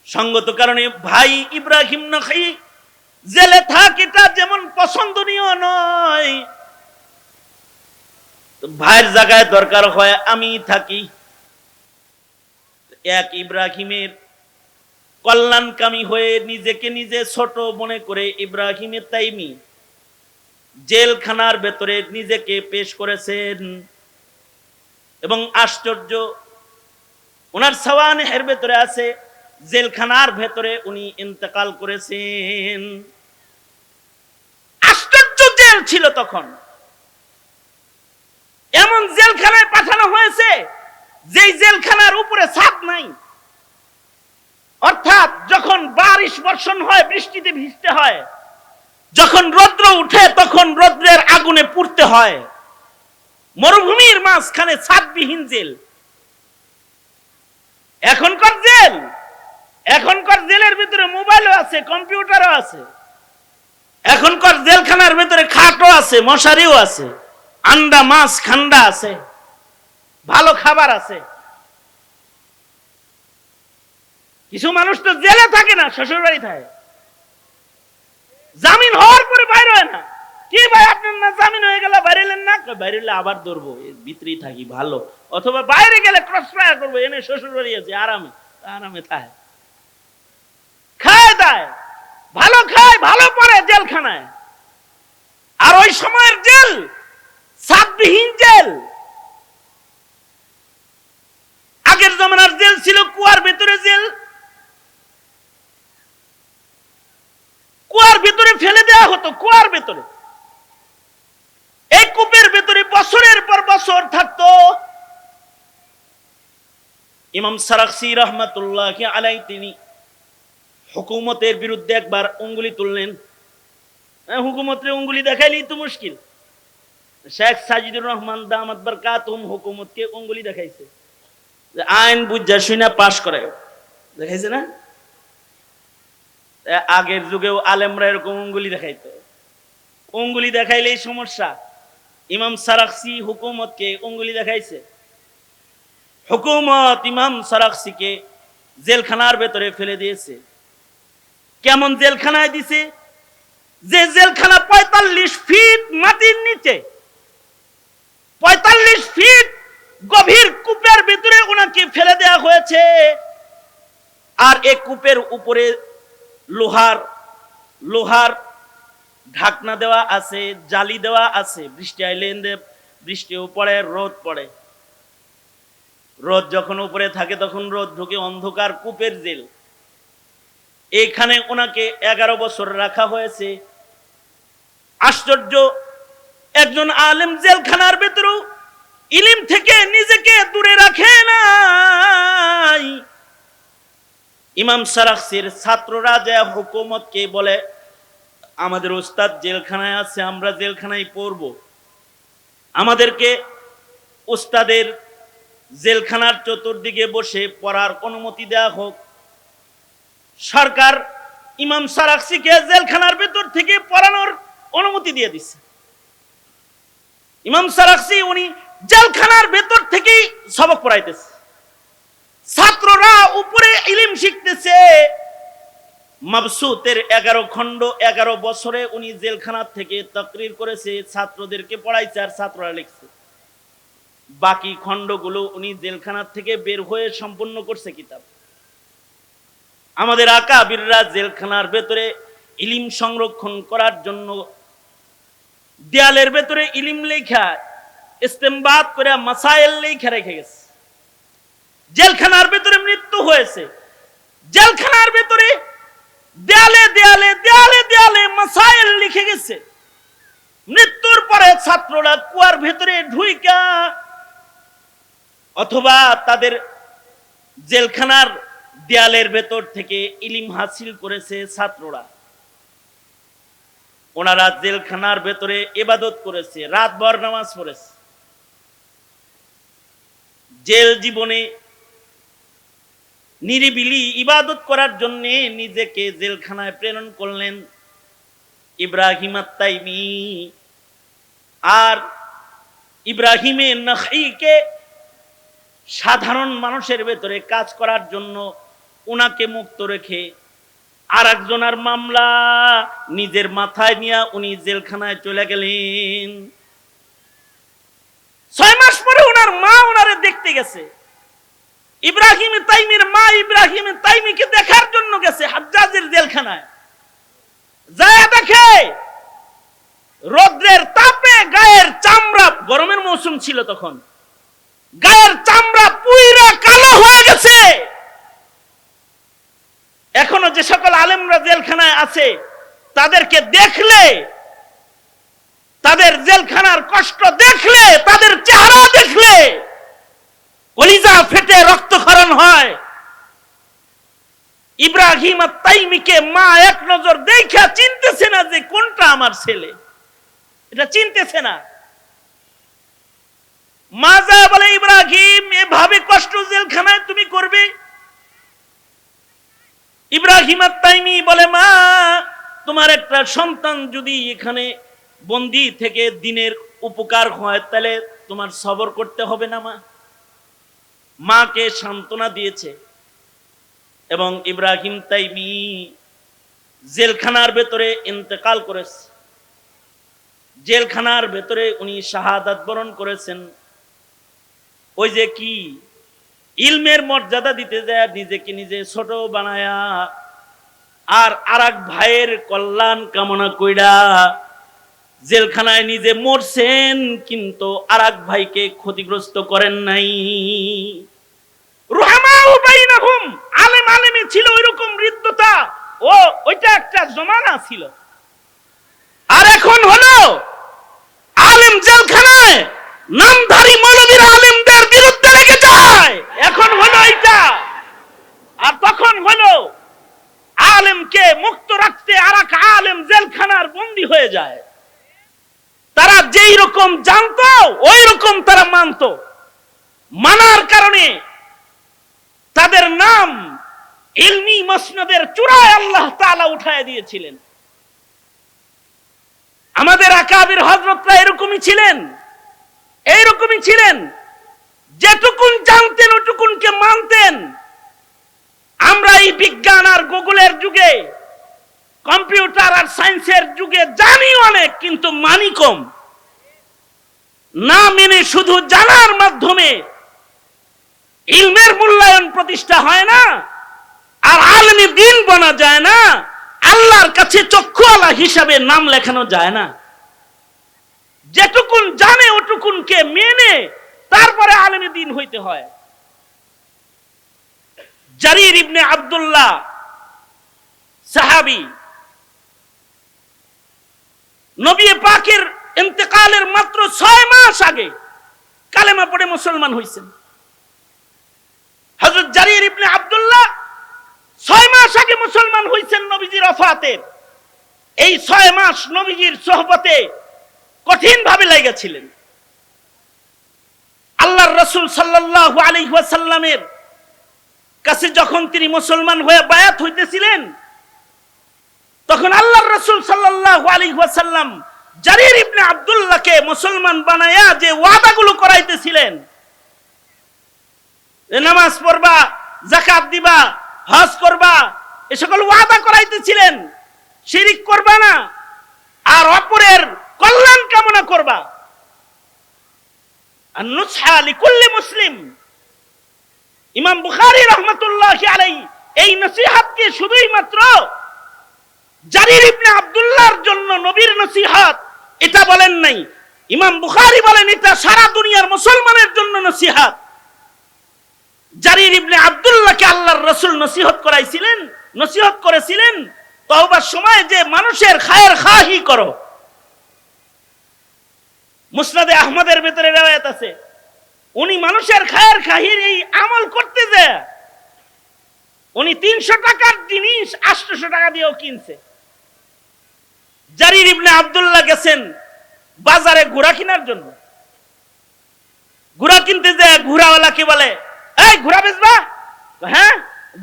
সঙ্গত কারণে ভাই ইব্রাহিম নখী জেলে থাক, এটা যেমন পছন্দনীয় নয়, ভাইয়ের জায়গায় দরকার হয় আমি থাকি। এক ইব্রাহিমের কল্যাণকামী হয়ে নিজেকে নিজে ছোট মনে করে ইব্রাহিমের তাইমি জেলখানার ভেতরে নিজেকে পেশ করেছেন। এবং আশ্চর্য, ওনার সাওয়ানিহের ভেতরে আছে জেলখানার ভেতরে উনি ইন্তেকাল করেছেন। আশ্চর্য জেল ছিল তখন। এমন জেলখানায় পাঠানো হয়েছে যেই জেলখানার উপরে ছাদ নাই। অর্থাৎ যখন বারিশ বর্ষণ হয়, বৃষ্টিতে ভিজতে হয়, যখন রৌদ্র উঠে তখন রৌদ্রের আগুনে পুড়তে হয়। মরুভূমির মাঝখানে ছাদবিহীন জেল। এখনকার জেলের ভিতরে মোবাইলও আছে, কম্পিউটারও আছে। এখনকার জেলখানার ভিতরে খাটও আছে, মশারিও আছে, আন্ডা মাছ খান্ডা আছে, ভালো খাবার আছে। কিছু মানুষ তো জেলে থাকে না, শ্বশুর বাড়ি থাকে। জামিন হওয়ার পরে বাইরে হয় না। কি ভাই আপনার না জামিন হয়ে গেল, বাইরে এলেন না? বাইরে এলে আবার ধরবো, ভিতরেই থাকি ভালো। অথবা বাইরে গেলে ক্রস ফায়ার করবো, এনে শ্বশুর বাড়ি আছে, আরামে আরামে থাকে, খায় দায়। ভালো খায়, ভালো পড়ে, জেলখানায়। আর ওই সময়ের জেল ছাদবিহীন জেল। আগের জমানার জেল ছিল কুয়ার ভিতরে জেল, কুয়ার ভিতরে ফেলে দেওয়া হতো, কুয়ার ভিতরে। এই কূপের ভিতরে বছরের পর বছর থাকতো। ইমাম সারাখসি রহমাতুল্লাহ আলাইহি তিনি হুকুমতের বিরুদ্ধে একবার উঙ্গুলি তুললেন। হুকুমতের উঙ্গুলি দেখাইলেই তো মুশকিল। শেখ সাজিদুর রহমান দামাত বারকাতুহুম হুকুমতকে উঙ্গুলি দেখাইছে, যে আইন বুঝা শুনা পাশ করে, দেখাইছে না? আগের যুগেও আলেমরা এরকম উঙ্গুলি দেখাইতো, উঙ্গুলি দেখাইলেই সমস্যা। ইমাম সারাখসি হুকুমতকে উঙ্গুলি দেখাইছে। হুকুমত ইমাম সারাখসিকে জেলখানার ভেতরে ফেলে দিয়েছে। কেমন জেলখানায় দিছে? যে জেলখানা ৪৫ ফিট মাটির নিচে, ৪৫ ফিট গভীর কূপের ভিতরে ওনাকে ফেলে দেওয়া হয়েছে। আর এই কূপের উপরে লোহার ঢাকনা দেওয়া আছে, জালি দেওয়া আছে। বৃষ্টি আইলে বৃষ্টিও পড়ে, রোদ পড়ে। রোদ যখন উপরে থাকে তখন রোদ ঢুকে, অন্ধকার কূপের জেল। এখানে ওনাকে 11 বছর রাখা হয়েছে। আশ্চর্য, একজন আলেম জেলখানার ভেতরেও ইলম থেকে নিজেকে দূরে রাখে নাই। ইমাম সারাখসির ছাত্ররা যে হুকুমতকে বলে, আমাদের উস্তাদ জেলখানায় আছে, আমরা জেলখানায় পড়ব, আমাদেরকে উস্তাদের জেলখানার চতুর্দিকে বসে পড়ার অনুমতি দেওয়া হোক। সরকার ইমাম সারাখসিকে জেলখানার ভেতর থেকে পড়ানোর অনুমতি দিয়ে দিচ্ছে। ইমাম সারাখসি উনি জেলখানার ভেতর থেকেই সবক পড়াইতেছে, ছাত্ররা উপরে ইলম শিখতেছে। মাবসুতের 11 খণ্ড 11 বছরে উনি জেলখানা থেকে তাকরির করেছে, ছাত্রদেরকে পড়াইছে, আর ছাত্ররা লিখছে। বাকি খণ্ডগুলো উনি জেলখানা থেকে বের হয়ে সম্পূর্ণ করছে কিতাব। আমাদের আকাবিররা জেলখানার ভেতরে ইলম সংরক্ষণ করার জন্য দেয়ালের ভেতরে ইলম লেখা, ইস্তেমবাদ করে মাসাইল লেখা রেখে গেছে। জেলখানার ভেতরে মৃত্যু হয়েছে, জেলখানার ভেতরে দেয়ালে দেয়ালে দেয়ালে দেয়ালে মাসাইল লিখে গেছে। মৃত্যুর পরে ছাত্ররা কুয়ার ভেতরে ঢুইকা অথবা তাদের জেলখানার দেয়ালের ভেতর থেকে ইলম হাসিল করেছে ছাত্ররা। ওনারা জেলখানার ভেতরে ইবাদত করেছে, রাতভর নামাজ পড়েছে। জেল জীবনে নিরিবিলি ইবাদত করার জন্য নিজেকে জেলখানায় প্রেরণ করলেন ইব্রাহিম আত-তাইমি। আর ইব্রাহিমে নাখঈকে সাধারণ মানুষের ভেতরে কাজ করার জন্য উনাকে মুক্ত রেখে আর একজনের মামলা নিজের মাথায় নিয়ে উনি জেলখানায় চলে গেলেন। 6 মাস পরে ওনার মা ওনারে দেখতে গেছে। ইব্রাহিম তাইমির মা ইব্রাহিম তাইমিকে দেখার জন্য গেছে হাজ্জাজের জেলখানায়। যায় দেখে রৌদ্রের তাপে গায়ের চামড়া, গরমের মৌসুম ছিল তখন, গায়ের চামড়া পুইরা কালো হয়ে গেছে। এখনো যে সকল আলেমরা জেলখানায় আছে তাদেরকে দেখলে, তাদের জেলখানার কষ্ট দেখলে, তাদের চেহারা দেখলে কলিজা ফেটে রক্তক্ষরণ হয়। ইব্রাহিম আত-তাইমিকে মা এক নজর দেখা চিনতেছে না যে কোনটা আমার ছেলে, এটা চিনতেছে না। মা যা বলে, ইব্রাহিম এভাবে কষ্ট জেলখানায় তুমি করবে? ইব্রাহিম আত-তাইমি বলে, মা তোমার একটা সন্তান যদি এখানে বন্দী থেকে দিনের উপকার হয় তাহলে তোমার সবর করতে হবে না। মাকে সান্ত্বনা দিয়েছে। এবং ইব্রাহিম তাইমি জেলখানার ভেতরে ইন্তেকাল করেছে। জেলখানার ভেতরে উনি শাহাদাত বরণ করেছেন। ওই যে কি ইলমের মর্যাদা দিতে যায় নিজেকে নিজে ছোট বানায়া আর আরেক ভাইয়ের কল্যাণ কামনা কইরা জেলখানায় নিজে মরছেন, কিন্তু আরেক ভাইকে ক্ষতিগ্রস্ত করেন নাই। রুহামাউ বাইনাহুম, আলেম আলেমে ছিল ওইরকম হৃদ্যতা, ও ওইটা একটা জমানা ছিল। আর এখন হলো আলেম জেলখানায় নামধারী মৌলবীরা আলেমদের বিরুদ্ধে লেগে যায়, এখন হলো এইটা। আর তখন হলো আলেমকে মুক্ত রাখতে আরেক আলেম জেলখানার বন্দী হয়ে যায়। তারা যেই রকম জানতো ওই রকম তারা মানতো, মানার কারণে তাদের নাম ইলমি মসনদের চূড়ায় আল্লাহ তাআলা উঠায় দিয়েছিলেন। আমাদের আকাবির হযরতরা এরকমই ছিলেন, এইরকমই ছিলেন, যেটুকুন জানতেন ওটুকুনকে মানতেন। আমরা এই বিজ্ঞান আর গুগলের যুগে, কম্পিউটার আর সায়েন্সের যুগে জানি অনেক, কিন্তু মানি কম। না মেনে শুধু জানার মাধ্যমে ইলমের মূল্যায়ন প্রতিষ্ঠা হয় না, আর আলেমে দ্বীন বনা যায় না, আল্লাহর কাছে চক্ষুওয়ালা হিসাবে নাম লেখানো যায় না। যেটুকুন জানে ওটুকুনকে মেনে তারপরে আলেমে দ্বীন হইতে হয়। জারির ইবনে আব্দুল্লাহ সাহাবী, নবী পাকের ইন্তেকালের মাত্র 6 মাস আগে কালেমা পড়ে মুসলমান হয়েছেন। হযরত জারির ইবনে আব্দুল্লাহ 6 মাস আগে মুসলমান হয়েছেন নবীজির ওফাতের। এই 6 মাস নবীজির সোহবতে কঠিন ভাবে লেগেছিলেন। আল্লাহর রাসূল সাল্লাল্লাহু আলাইহি ওয়াসাল্লামের কাছে যখন তিনি মুসলমান হয়ে বায়াত হইতেছিলেন, তখন আল্লাহর রাসূল সাল্লাল্লাহু আলাইহি ওয়াসাল্লাম জারির ইবনে আব্দুল্লাহকে মুসলমান বানায়া যে ওয়াদাগুলো করাইতেছিলেন, নামাজ পড়বা, যাকাত দিবা, হজ করবা, এই সকল ওয়াদা করাইতেছিলেন। শিরিক করবা না, আর অপরের কল্যাণ কামনা করবা। আন-নুসহা লিকুল্লি মুসলিম। ইমাম বুখারী রাহমাতুল্লাহি আলাইহি এই নসিহতকে শুধুই মাত্র জারির ইবনে আব্দুল্লাহর জন্য নবীর নসিহত এটা বলেন নাই। ইমাম বুখারী বলেন এটা সারা দুনিয়ার মুসলমানের জন্য নসিহত। জারির ইবনে আব্দুল্লাহকে আল্লাহর রাসূল নসিহত করেছিলেন তওবার সময় যে মানুষের খায়ের খাহি করো। মুসনাদে আহমদের ভিতরে রওয়ায়াত আছে, উনি মানুষের খায়ের খাহির এই আমল করতে যায় উনি 300 টাকার জিনিস 800 টাকা দিয়েও কিনছে। জারির ইবনে আব্দুল্লাহ গেছেন বাজারে ঘোড়া কেনার জন্য। ঘোড়া কিনতে যায় ঘোড়াওয়ালাকে বলে, এই ঘোড়া বেচবা? হ্যাঁ।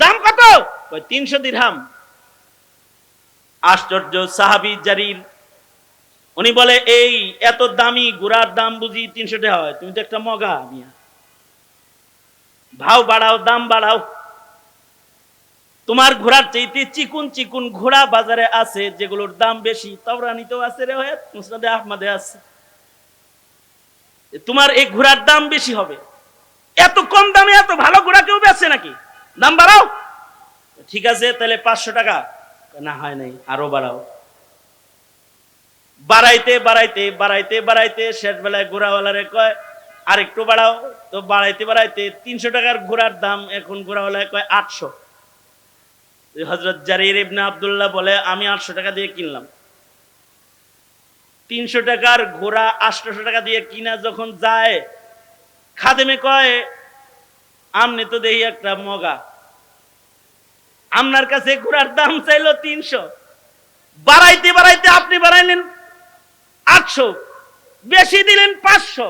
দাম কত? 300 দিরহাম। আশ্চর্য সাহাবী জারির, উনি বলে, এই এত দামি ঘোড়ার দাম বুঝি 300 টাকা হয়? তুমি তো একটা মগা মিয়া, ভাও বাড়াও, দাম বাড়াও। তোমার ঘোড়ার চাইতে চিকুন চিকুন ঘোড়া বাজারে আছে যেগুলোর দাম বেশি, তাওরানীতেও আছে, রিওয়ায়াত মুসনাদে আহমদে আছে। তোমার এই ঘোড়ার দাম বেশি হবে, এত কম দামে এত ভালো ঘোড়া কেউ বেচে নাকি? দাম বাড়াও। ঠিক আছে, তাহলে 500 টাকা। না হয় নাই, আরো বাড়াও। বাড়াইতে বাড়াইতে বাড়াইতে বাড়াইতে শেষ বেলায় ঘোড়াওয়ালারে কয় আর একটু বাড়াও। তো বাড়াইতে বাড়াইতে 300 টাকার ঘোড়ার দাম এখন ঘোড়াওয়ালায় কয় 800। হযরত জারির ইবনে আব্দুল্লাহ বলে, আমি 800 টাকা দিয়ে কিনলাম। 300 টাকার ঘোড়া 800 টাকা দিয়ে কিনা যখন যায়, খাদেমে কয়, আমনে তো দেখি একটা মগা, আপনার কাছে ঘোড়ার দাম চাইলো 300, বাড়াইতে বাড়াইতে আপনি বাড়াইলেন 800, বেশি দিলেন 500।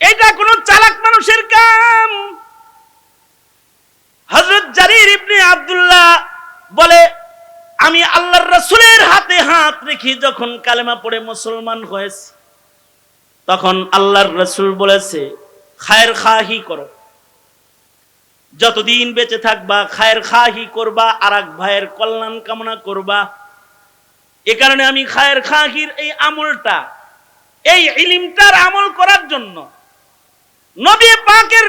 এটা কোন চালাক মানুষের কাম? হযরত জারির ইবনে আব্দুল্লাহ বলে, আমি আল্লাহর রাসূলের হাতে হাত রেখে যখন কালেমা পড়ে মুসলমান হয়েছে, তখন আল্লাহর রাসূল বলেছে, খায়ের খাহি করো, যতদিন বেঁচে থাকবা খায়ের খাহি করবা, আরেক ভাইয়ের কল্যাণ কামনা করবা। এ কারণে আমি খায়ের খাহির এই আমলটা, এই ইলমটার আমল করার জন্য, নবী পাকের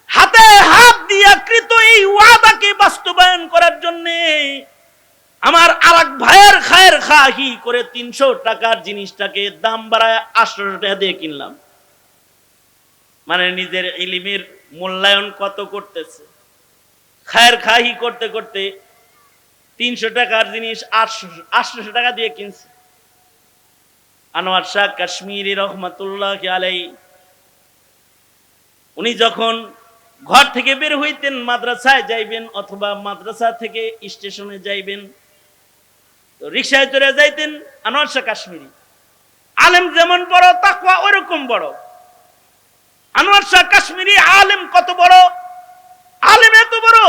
হাতে হাত দিয়া কৃত এই ওয়াদাকে বাস্তবায়ন করার জন্য খাহি করে 300 টাকার জিনিসটাকে দাম বাড়ায় 800 টাকা দিয়ে কিনলাম। মানে নিজের ইলমের মূল্যায়ন কত করতেছে, খায়ের খাহি করতে করতে 300 টাকার জিনিস 800 টাকা দিয়ে কিনছে। আনোয়ার শাহ কাশ্মীরি রহমাতুল্লাহি আলাইহি উনি যখন ঘর থেকে বের হইতেন, মাদ্রাসায় যাইবেন অথবা মাদ্রাসা থেকে স্টেশনে যাইবেন, তো রিকশায় চড়ে যাইতেন। আনোয়ার শাহ কাশ্মীরি আলেম যেমন বড়, তাকওয়া ওইরকম বড়। আনোয়ার শাহ কাশ্মীরি আলেম কত বড়, আলেম এত বড়,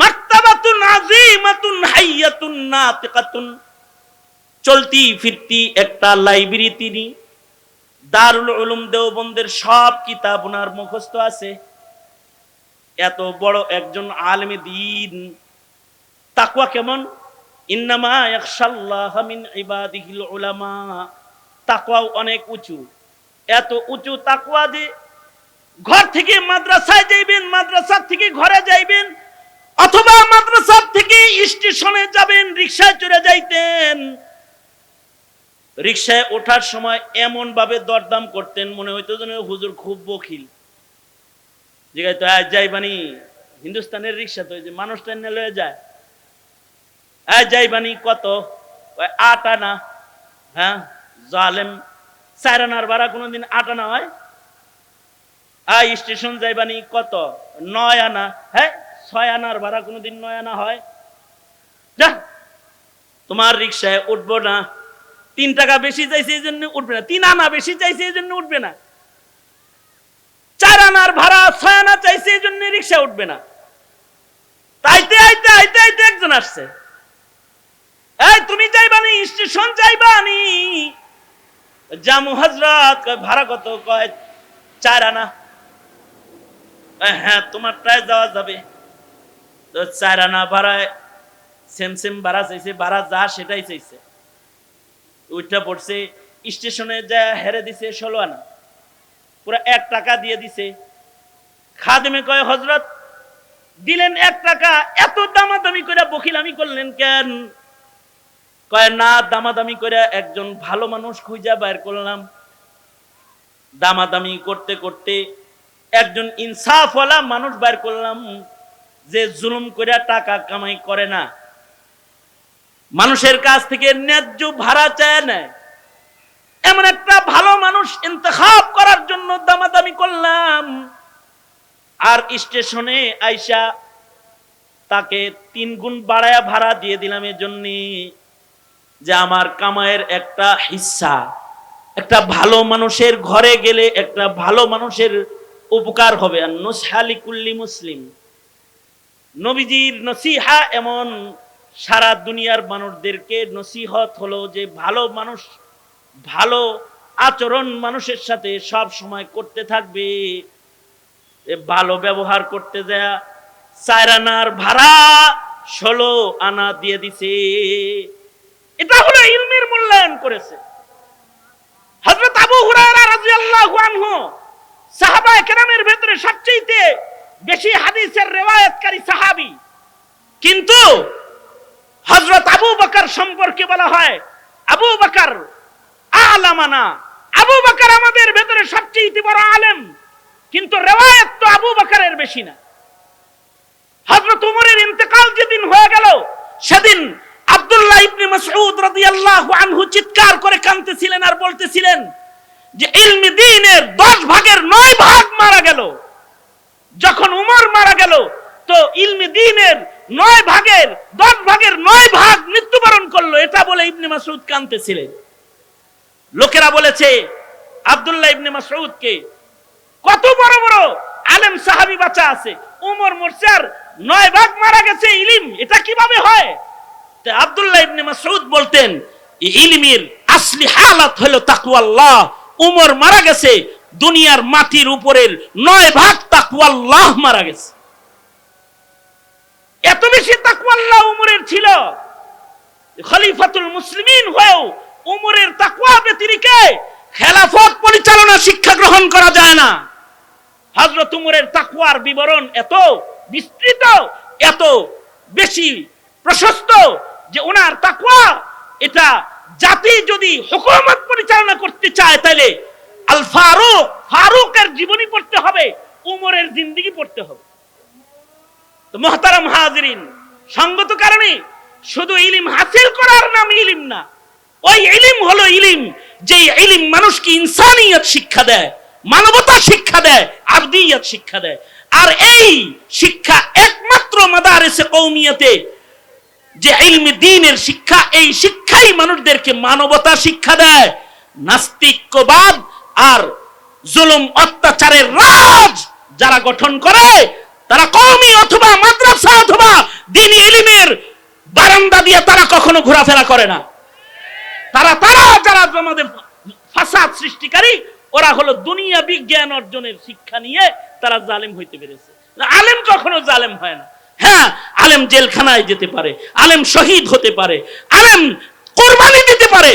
মাকতাবাতুন আযীমাতুন হাইয়াতুন নাতিকাতুন, চলতি ফিরতি একটা লাইব্রেরি। তিনি দারুল উলুম দেওবন্দের সব কিতাব ওনার মুখস্থ আছে। এত বড় একজন আলেম দ্বীন, তাকওয়া কেমন? ইন্নামা ইয়াখশাল্লাহ মিন ইবাদিহিল উলামা, তাকওয়া অনেক উঁচু। এত উঁচু তাকওয়া যে ঘর থেকে মাদ্রাসায় যাইবেন, মাদ্রাসা থেকে ঘরে যাইবেন, অথবা মাদ্রাসা থেকে স্টেশনে যাবেন, রিকশায় চড়ে যাইতেন। রিকশায় ওঠার সময় এমন ভাবে দরদাম করতেন, মনে হইতো যেন হুজুর খুব বখিল। জিগাই তো যাইবানি, হিন্দুস্তানের রিকশা তো যে মানুষ টেনে লয়ে যায়, যাইবানি কত? 8 আনা। হ্যাঁ, জালেম, 4 আনার ভাড়া কোনোদিন 8 আনা হয়? স্টেশন যাইবানি কত? 9 আনা। হ্যাঁ, 6 আনার ভাড়া কোনোদিন 9 আনা হয়? যা, তোমার রিকশায় উঠবো না। 3 টাকা বেশি চাইছে এই জন্য উঠবে না, 3 আনা বেশি চাইছে এই জন্য উঠবে না, 4 আনার ভাড়া 6 আনা চাইছে এই জন্য রিকশা উঠবে না। তাইতে আইতে আইতে আইতে একজন আসছে, এই তুমি যাইবানি স্টেশন যাইবানি? জামু হযরত। ভাড়া কত? কয় 4 আনা। হ্যাঁ, তোমারটায় যাওয়া যাবে। তো 4 আনা ভাড়ায় সেম সেম ভাড়া চাইছে, ভাড়া যা সেটাই চাইছে। ওইটা পড়ছে, স্টেশনে যা হেরে দিছে 16 আনা, পুরো 1 টাকা দিয়ে দিছে। খাদেমে কয়, হযরত দিলেন 1 টাকা, এত দামাদামি করে বখিলামি করলেন কেন? কয়, না, দামাদামি করে একজন ভালো মানুষ খুঁজে বের করলাম। দামাদামি করতে করতে একজন ইনসাফওয়ালা মানুষ বের করলাম, যে জুলুম করে টাকা কামাই করে না, মানুষের কাছ থেকে ন্যায্য ভাড়া চায় না। এমন একটা ভালো মানুষ ইন্তেখাব করার জন্য দামাদামি করলাম। আর স্টেশনে আইসা তাকে 3 গুণ বাড়ায়া ভাড়া দিয়ে দিলাম, এজন্য যে আমার কামাইয়ের একটা হিস্সা, একটা ভালো মানুষের ঘরে গেলে একটা ভালো মানুষের উপকার হবে। আর নুসহা লিকুল্লি মুসলিম, নবীজির নসিহা এমন, সারা দুনিয়ার মানুষদেরকে নসিহত হলো যে ভালো মানুষ, ভালো আচরণ মানুষের সাথে সব সময় করতে থাকবে। ভালো ব্যবহার করতে যায় 4 আনার ভাড়া 16 আনা দিয়ে দিছে। এটা হলো ইলমের মূল্যায়ন করেছে। হযরত আবু হুরায়রা রাদিয়াল্লাহু আনহু সাহাবায়ে কেরামের ভিতরে সবচেয়ে বেশি হাদিসের রিওয়ায়াতকারী সাহাবী, কিন্তু হযরত আবু বকর সম্পর্কে বলা হয় আবু বকর আলামানা, আবু বকর আমাদের ভিতরে সবচেয়ে বড় আলেম, কিন্তু রিওয়ায়াত তো আবু বকরের বেশি না। হযরত উমরের ইন্তেকাল যেদিন হয়ে গেল, সেদিন আব্দুল্লাহ ইবনে মাসউদ রাদিয়াল্লাহু আনহু চিৎকার করে কাঁদতেছিলেন আর বলতেছিলেন যে ইলমি দ্বীনের 10 ভাগের 9 ভাগ মারা গেল। যখন উমর মারা গেল, তো ইলমি দ্বীনের 9 ভাগের 10 ভাগের 9 ভাগ মৃত্যুবরণ করলো, এটা বলে ইবনে মাসউদ কাঁদতেছিলেন। লোকেরা বলেছে আব্দুল্লাহ ইবনে মাসউদকে, কত বড় বড় আলেম সাহাবী বাঁচা আছে, উমর মরচার 9 ভাগ মারা গেছে ইলম, এটা কিভাবে হয়? তো আব্দুল্লাহ ইবনে মাসউদ বলতেন, ইলমের আসলি হালাত হলো তাকওয়াল্লাহ। উমর মারা গেছে, দুনিয়ার মাটির উপরের 9 ভাগ তাকওয়াল্লাহ মারা গেছে। এত বেশি তাকওয়াল্লাহ উমরের ছিল, খলিফাতুল মুসলিমিন হয়েও উমরের তাকওয়া ব্যতিরেকে খেলাফত পরিচালনা শিক্ষা গ্রহণ করা যায় না। হযরত উমরের তাকওয়ার বিবরণ এত বিস্তৃত, এত বেশি প্রশস্ত যে ওনার তাকওয়া এটা জাতি যদি হুকুমত পরিচালনা করতে চায় তাহলে আল ফারুক, ফারুকের জীবনী পড়তে হবে, উমরের জিন্দেগি পড়তে হবে। তো মুহতারাম হাজিরিন, সঙ্গত কারণে শুধু ইলম হাসিল করার নাম ইলম না, ওই ইলম হলো ইলম যে ইলম মানুষকে ইনসানিয়ত শিক্ষা দেয়, মানবতা শিক্ষা দেয়, আবদিয়ত শিক্ষা দেয়। আর এই শিক্ষা একমাত্র মাদারিসে কওমিয়াতে যে ইলমে দ্বীনের শিক্ষা, এই শিক্ষাই মানুষদেরকে মানবতা শিক্ষা দেয়। নাস্তিক্যবাদ আর জুলুম অত্যাচারের রাজ যারা গঠন করে তারা কওমি অথবা মাদ্রাসা অথবা দ্বীনি ইলমের বারান্দা দিয়ে তারা কখনো ঘোরাফেরা করে না। তারা যারা আমাদের ফাসাদ সৃষ্টিকারী, ওরা হলো দুনিয়া বিজ্ঞান অর্জনের শিক্ষা নিয়ে তারা জালেম হইতে পেরেছে। আলেম কখনো জালেম হয় না। হ্যাঁ, আলেম জেলখানায় যেতে পারে, আলেম শহীদ হতে পারে, আলেম কোরবানি দিতে পারে,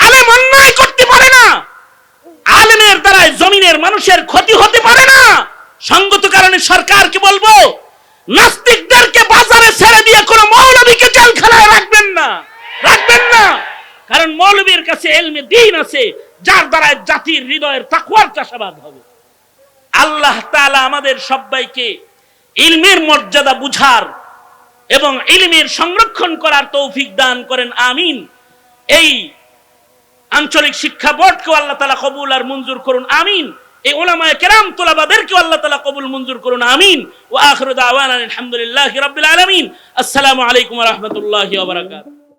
আলেম অন্যায় করতে পারে না, আলেমের দ্বারা জমিনের মানুষের ক্ষতি হতে পারে না। সঙ্গত কারণে সরকারকে বলবো, নাস্তিকদেরকে বাজারে ছেড়ে দিয়ে কোনো মৌলবীকে জেলখানায় রাখবেন না, রাখবেন না। কারণ মৌলবীর কাছে ইলমে দ্বীন আছে, যার দ্বারা জাতির হৃদয়ের তাকওয়ার চাষাবাদ হবে। আল্লাহ তাআলা আমাদের সবাইকে ইলমের মর্যাদা বুঝার এবং ইলমের সংরক্ষণ করার তৌফিক দান করেন, আমিন। এই আঞ্চলিক শিক্ষা বোর্ডকেও আল্লাহ তাআলা কবুল আর মঞ্জুর করুন, আমিন। এই উলামায়ে কেরাম তোলাবাদেরকেও আল্লাহ তাআলা কবুল মঞ্জুর করুন, আমিন। ওয়া আখিরু দাওয়ানা আলহামদুলিল্লাহি রাব্বিল আলামিন। আসসালামু আলাইকুম ওয়া রাহমাতুল্লাহি ওয়া বারাকাতুহু।